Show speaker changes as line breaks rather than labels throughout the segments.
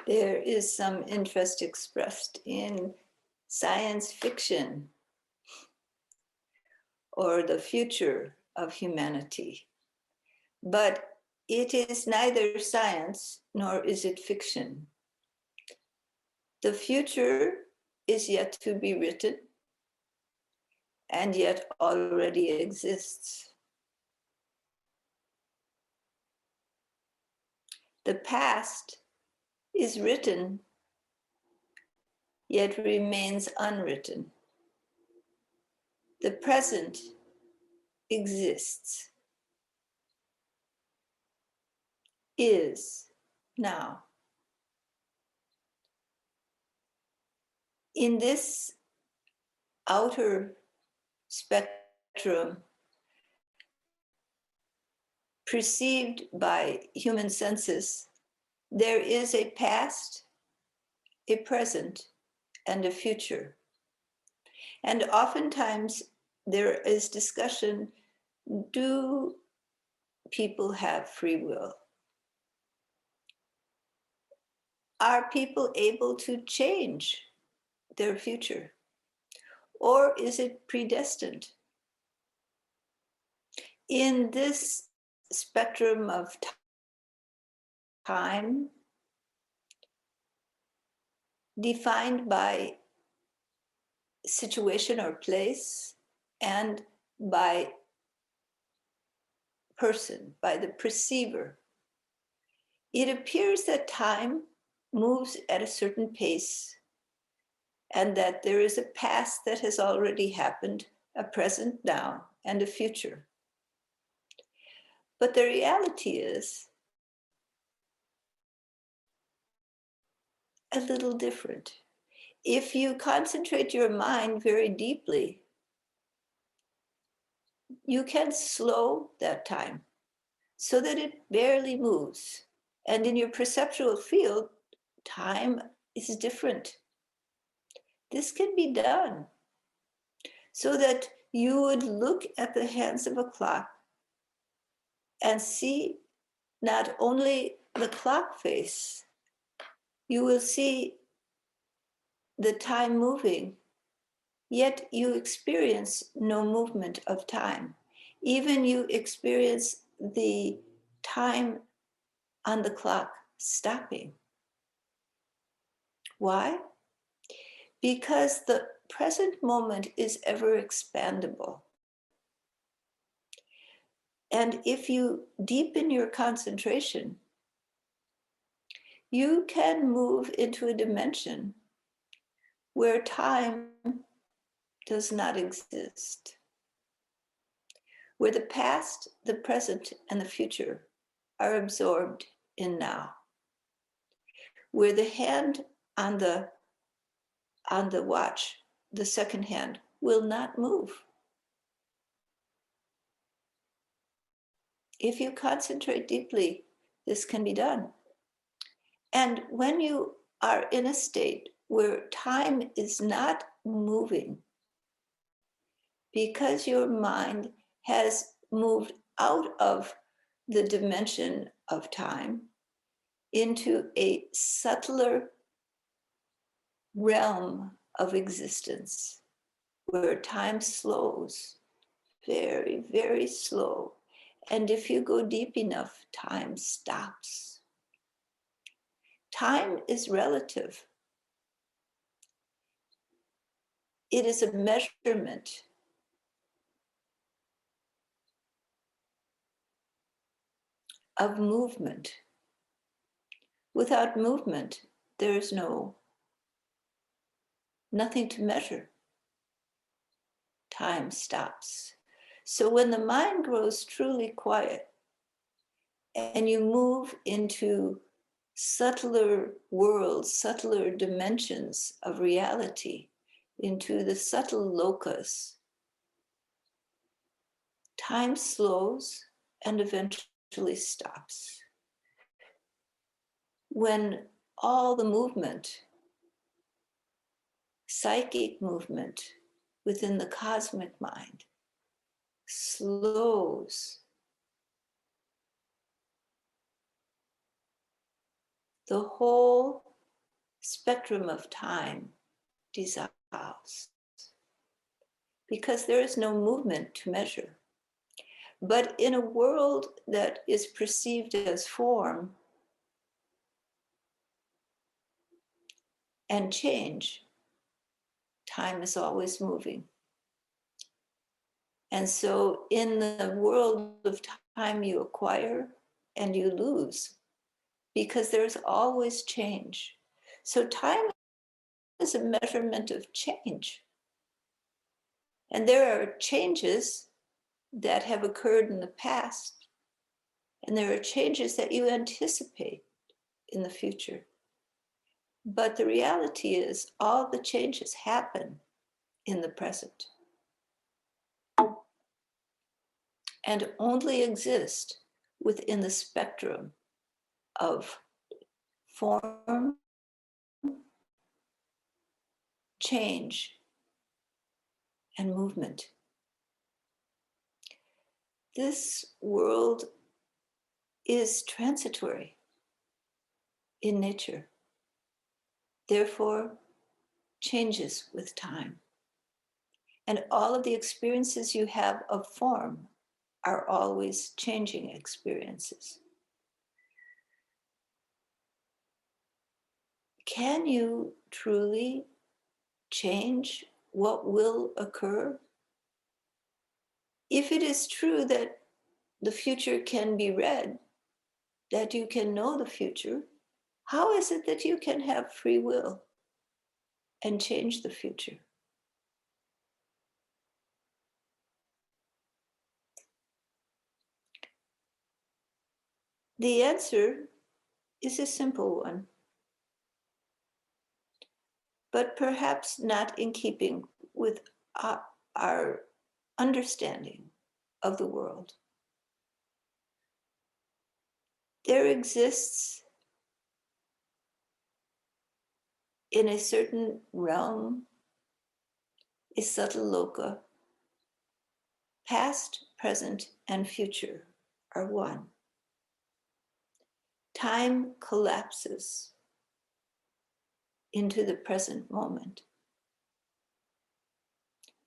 there is some interest expressed in science fiction or the future of humanity. But it is neither science nor is it fiction. The future is yet to be written and yet already exists. The past is written yet remains unwritten. The present exists, is now. In this outer spectrum perceived by human senses, there is a past, a present, and a future. And oftentimes there is discussion, do people have free will? Are people able to change their future? Or is it predestined? In this spectrum of time, defined by situation or place, and by person, by the perceiver, it appears that time moves at a certain pace and that there is a past that has already happened, a present now, and a future. But the reality is a little different. If you concentrate your mind very deeply, you can slow that time so that it barely moves. And in your perceptual field, time is different. This can be done so that you would look at the hands of a clock and see not only the clock face, you will see the time moving, yet you experience no movement of time. Even you experience the time on the clock stopping. Why? Because the present moment is ever expandable. And if you deepen your concentration, you can move into a dimension where time does not exist, where the past, the present, and the future are absorbed in now, where the hand on the watch, the second hand, will not move. If you concentrate deeply, this can be done. And when you are in a state where time is not moving, because your mind has moved out of the dimension of time into a subtler realm of existence, where time slows, very, very slow. And if you go deep enough, time stops. Time is relative. It is a measurement of movement. Without movement, there is nothing to measure. Time stops. So when the mind grows truly quiet and you move into subtler worlds, subtler dimensions of reality, into the subtle locus, time slows and eventually stops. When all the movement, psychic movement within the cosmic mind slows, the whole spectrum of time dissolves because there is no movement to measure. But in a world that is perceived as form and change, time is always moving. And so in the world of time, you acquire and you lose because there's always change. So time is a measurement of change. And there are changes that have occurred in the past, and there are changes that you anticipate in the future. But the reality is, all the changes happen in the present and only exist within the spectrum of form, change, and movement. This world is transitory in nature, therefore changes with time. And all of the experiences you have of form are always changing experiences. Can you truly change what will occur? If it is true that the future can be read, that you can know the future, how is it that you can have free will and change the future? The answer is a simple one, but perhaps not in keeping with our understanding of the world. There exists in a certain realm, a subtle loka, past, present, and future are one. Time collapses into the present moment.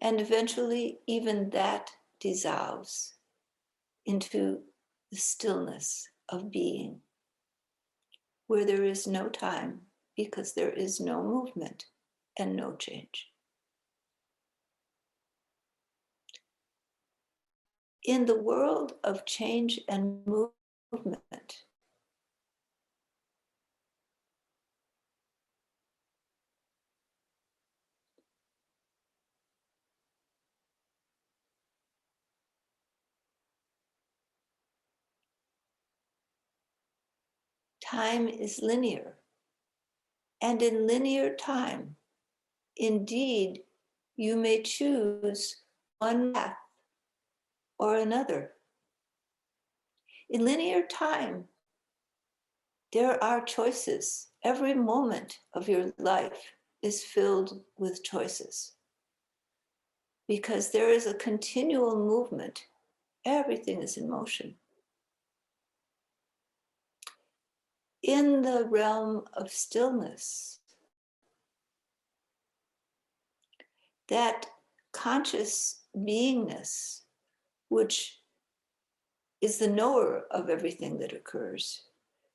And eventually, even that dissolves into the stillness of being, where there is no time because there is no movement and no change. In the world of change and movement, time is linear. And in linear time, indeed, you may choose one path or another. In linear time, there are choices. Every moment of your life is filled with choices because there is a continual movement. Everything is in motion. In the realm of stillness, that conscious beingness, which is the knower of everything that occurs,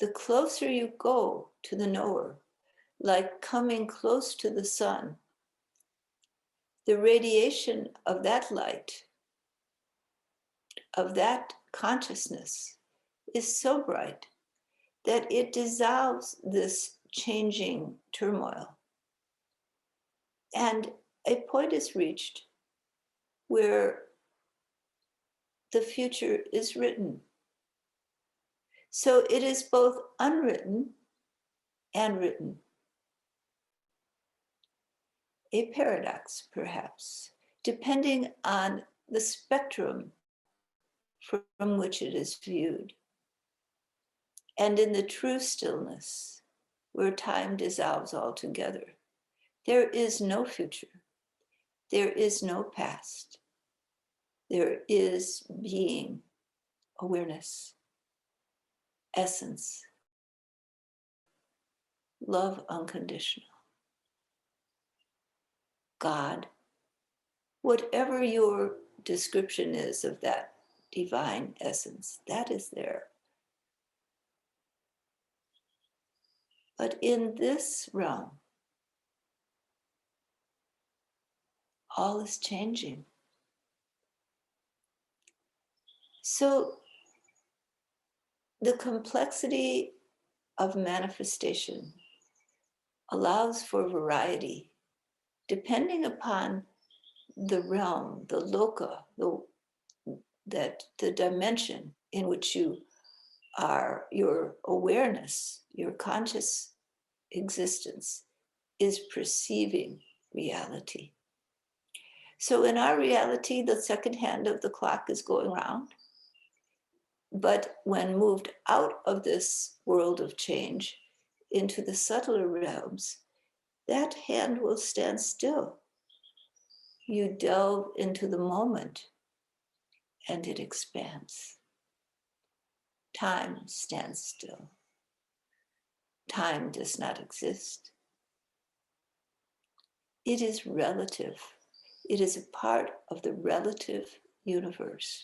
the closer you go to the knower, like coming close to the sun, the radiation of that light, of that consciousness, is so bright that it dissolves this changing turmoil. And a point is reached where the future is written. So it is both unwritten and written. A paradox, perhaps, depending on the spectrum from which it is viewed. And in the true stillness, where time dissolves altogether, there is no future. There is no past. There is being, awareness, essence, love unconditional, God, whatever your description is of that divine essence, that is there. But in this realm, all is changing. So the complexity of manifestation allows for variety depending upon the realm, the loka, the dimension in which you are, your awareness, your conscious existence is perceiving reality. So in our reality, the second hand of the clock is going round. But when moved out of this world of change into the subtler realms, that hand will stand still. You delve into the moment and it expands. Time stands still. Time does not exist. It is relative. It is a part of the relative universe.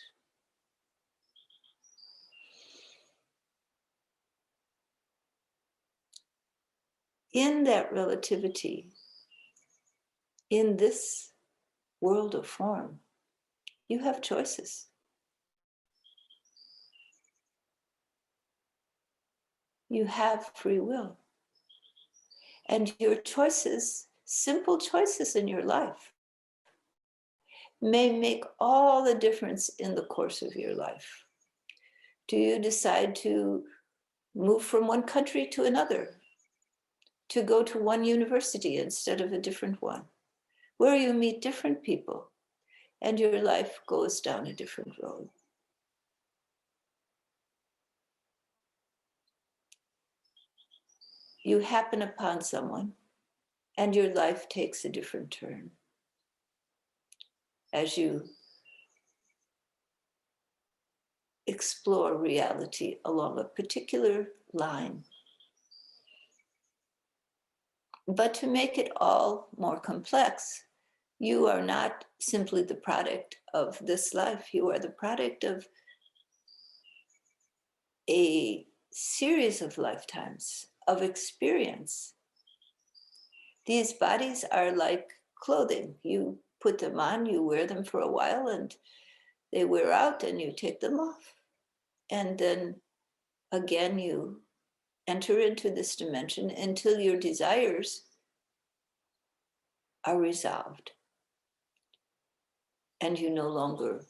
In that relativity, in this world of form, you have choices. You have free will. And your choices, simple choices in your life, may make all the difference in the course of your life. Do you decide to move from one country to another? To go to one university instead of a different one? Where you meet different people and your life goes down a different road. You happen upon someone and your life takes a different turn as you explore reality along a particular line. But to make it all more complex, you are not simply the product of this life. You are the product of a series of lifetimes of experience. These bodies are like clothing. You put them on, you wear them for a while, and they wear out, and you take them off. And then again, you enter into this dimension until your desires are resolved and you no longer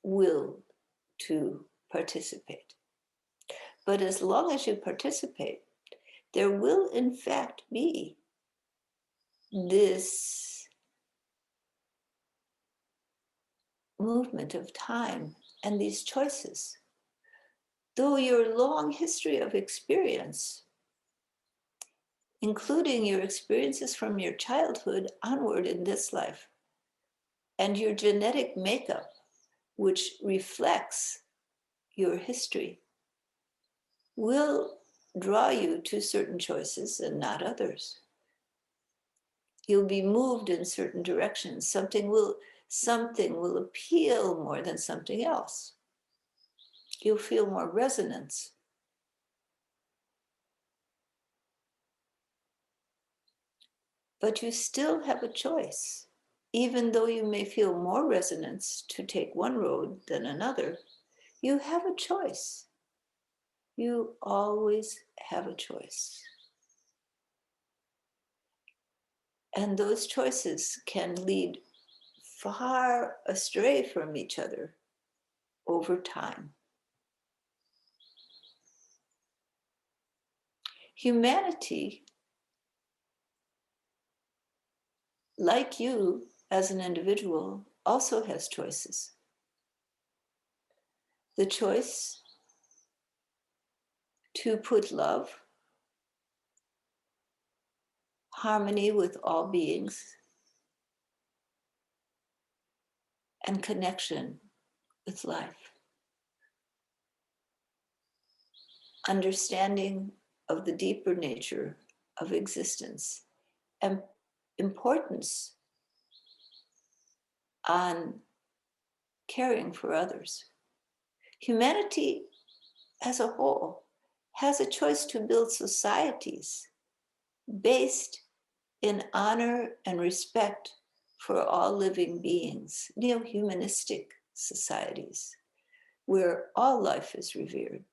will to participate. But as long as you participate, there will in fact be this movement of time and these choices. Though your long history of experience, including your experiences from your childhood onward in this life, and your genetic makeup, which reflects your history, will draw you to certain choices and not others. You'll be moved in certain directions. Something will appeal more than something else. You'll feel more resonance. But you still have a choice. Even though you may feel more resonance to take one road than another, you have a choice. You always have a choice. And those choices can lead far astray from each other over time. Humanity, like you as an individual, also has choices. The choice to put love, harmony with all beings, and connection with life. Understanding of the deeper nature of existence and importance on caring for others. Humanity as a whole has a choice to build societies based in honor and respect for all living beings, neo-humanistic societies where all life is revered.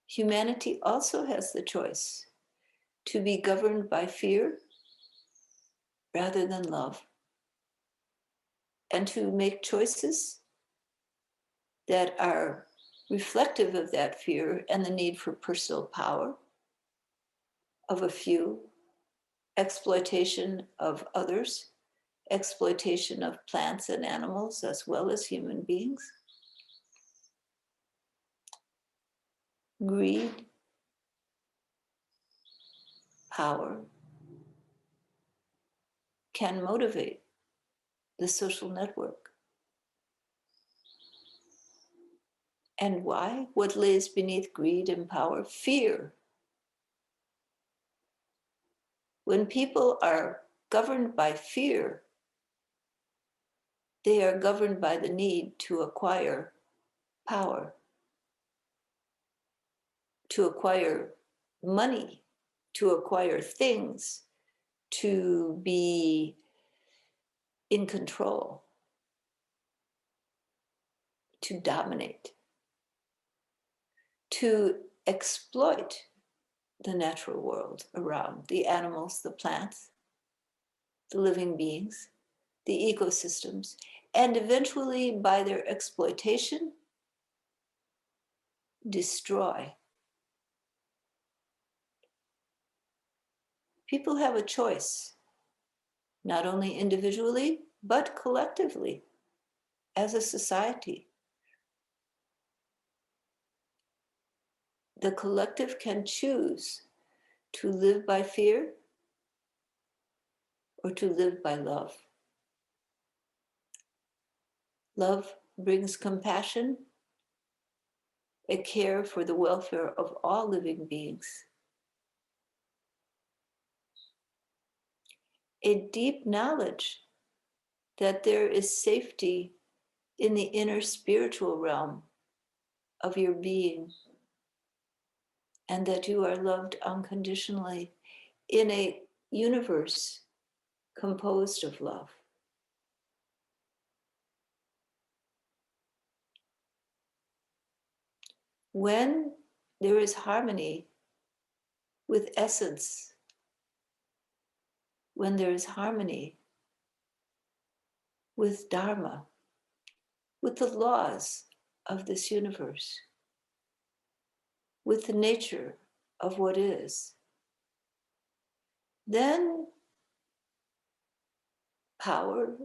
Humanity also has the choice to be governed by fear rather than love, and to make choices that are reflective of that fear and the need for personal power of a few, exploitation of others, exploitation of plants and animals as well as human beings, greed, power can motivate the social network. And why? What lays beneath greed and power? Fear. When people are governed by fear, they are governed by the need to acquire power, to acquire money, to acquire things, to be in control, to dominate, to exploit the natural world around, the animals, the plants, the living beings, the ecosystems, and eventually by their exploitation, destroy. People have a choice, not only individually, but collectively as a society. The collective can choose to live by fear or to live by love. Love brings compassion, a care for the welfare of all living beings, a deep knowledge that there is safety in the inner spiritual realm of your being, and that you are loved unconditionally in a universe composed of love. When there is harmony with essence, when there is harmony with Dharma, with the laws of this universe, with the nature of what is, then power,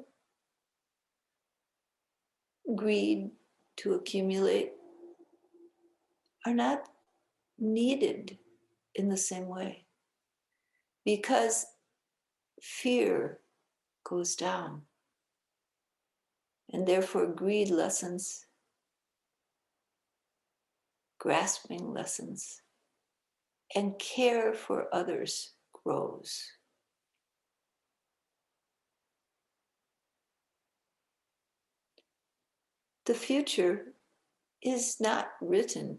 greed to accumulate are not needed in the same way, because fear goes down, and therefore greed lessens, grasping lessens, and care for others grows. The future is not written,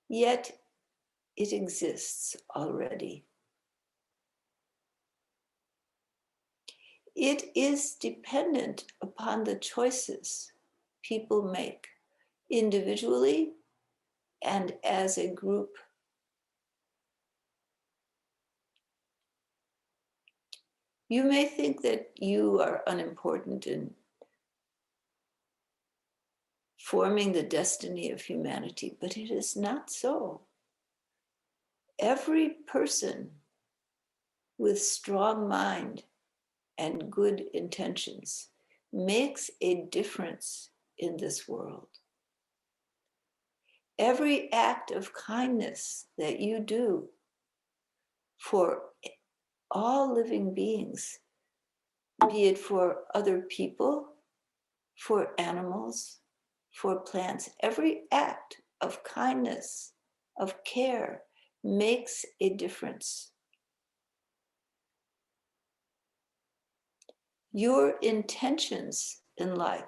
yet it exists already. It is dependent upon the choices people make individually and as a group. You may think that you are unimportant in forming the destiny of humanity, but it is not so. Every person with strong mind and good intentions makes a difference in this world. Every act of kindness that you do for all living beings, be it for other people, for animals, for plants. Every act of kindness, of care, makes a difference. Your intentions in life,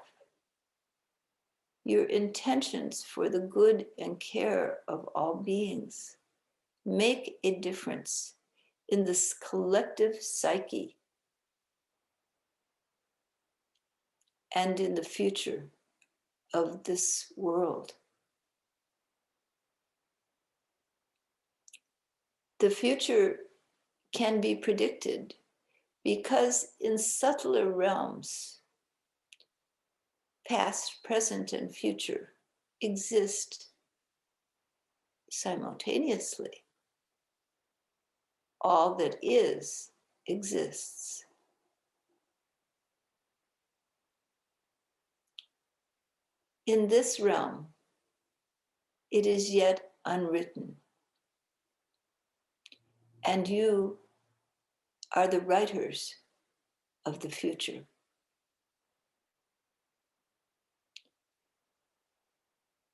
your intentions for the good and care of all beings, make a difference in this collective psyche and in the future of this world. The future can be predicted because in subtler realms, past, present, and future exist simultaneously. All that is exists. In this realm, it is yet unwritten, and you are the writers of the future.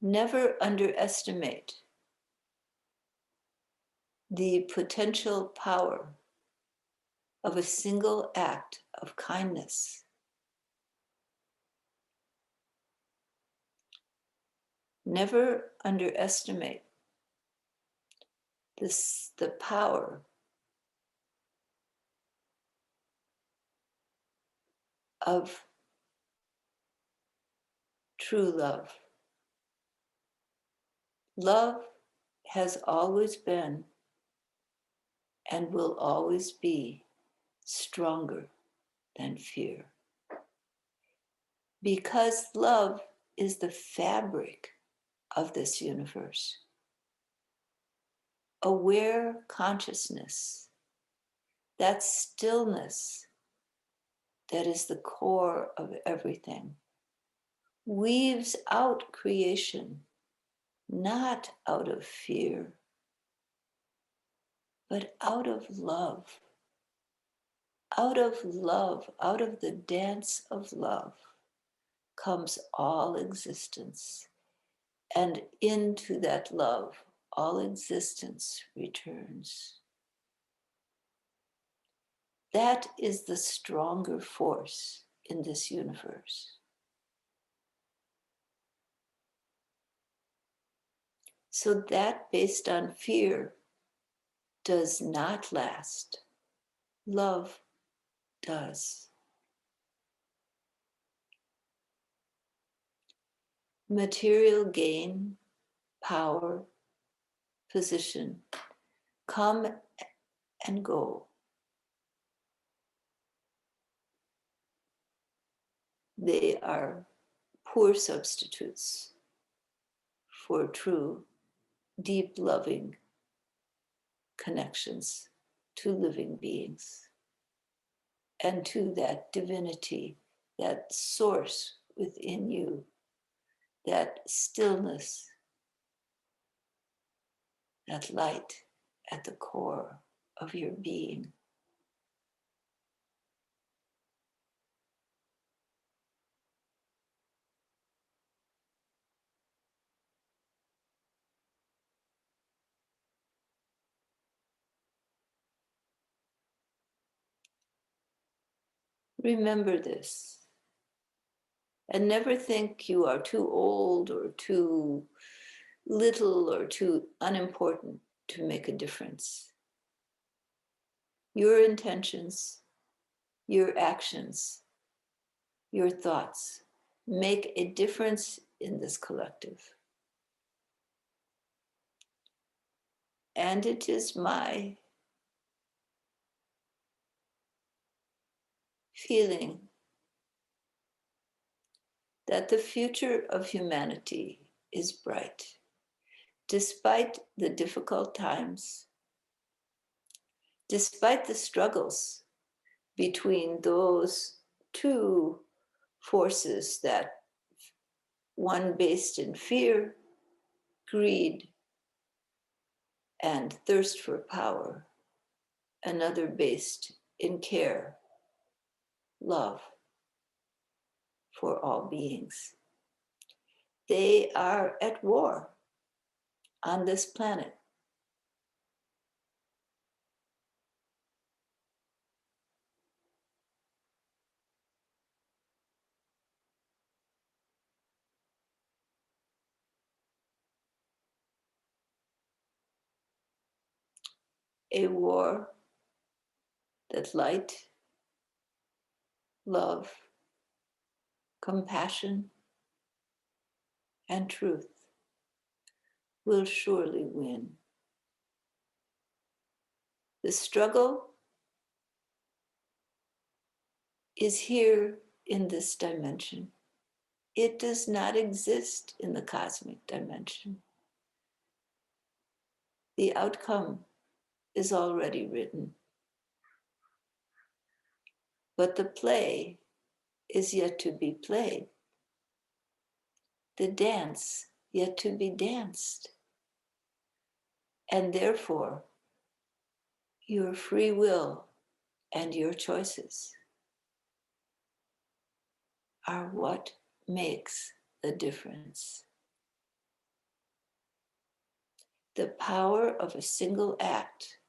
Never underestimate the potential power of a single act of kindness. Never underestimate the power of true love. Love has always been and will always be stronger than fear. Because love is the fabric of this universe. Aware consciousness, that stillness that is the core of everything, weaves out creation, not out of fear, but out of love. Out of love, out of the dance of love, comes all existence. And into that love, all existence returns. That is the stronger force in this universe. So that based on fear does not last. Love does. Material gain, power, position come and go. They are poor substitutes for true, deep, loving connections to living beings and to that divinity, that source within you, that stillness, that light at the core of your being. Remember this, and never think you are too old or too little or too unimportant to make a difference. Your intentions, your actions, your thoughts make a difference in this collective. And it is my feeling that the future of humanity is bright, despite the difficult times, despite the struggles between those two forces, that one based in fear, greed, and thirst for power, another based in care, love for all beings. They are at war on this planet. A war that light, love, compassion, and truth will surely win. The struggle is here in this dimension. It does not exist in the cosmic dimension. The outcome is already written. But the play is yet to be played. The dance yet to be danced. And therefore, your free will and your choices are what makes the difference. The power of a single act,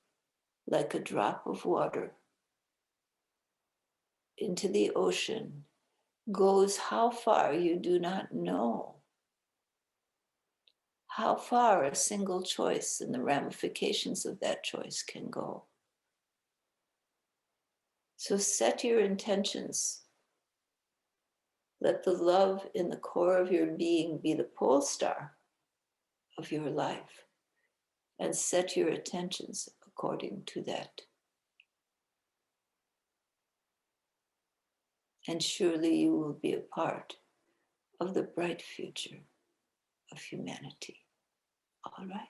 like a drop of water into the ocean, goes how far you do not know. How far a single choice and the ramifications of that choice can go. So set your intentions. Let the love in the core of your being be the pole star of your life, and set your attentions according to that. And surely you will be a part of the bright future of humanity. All right?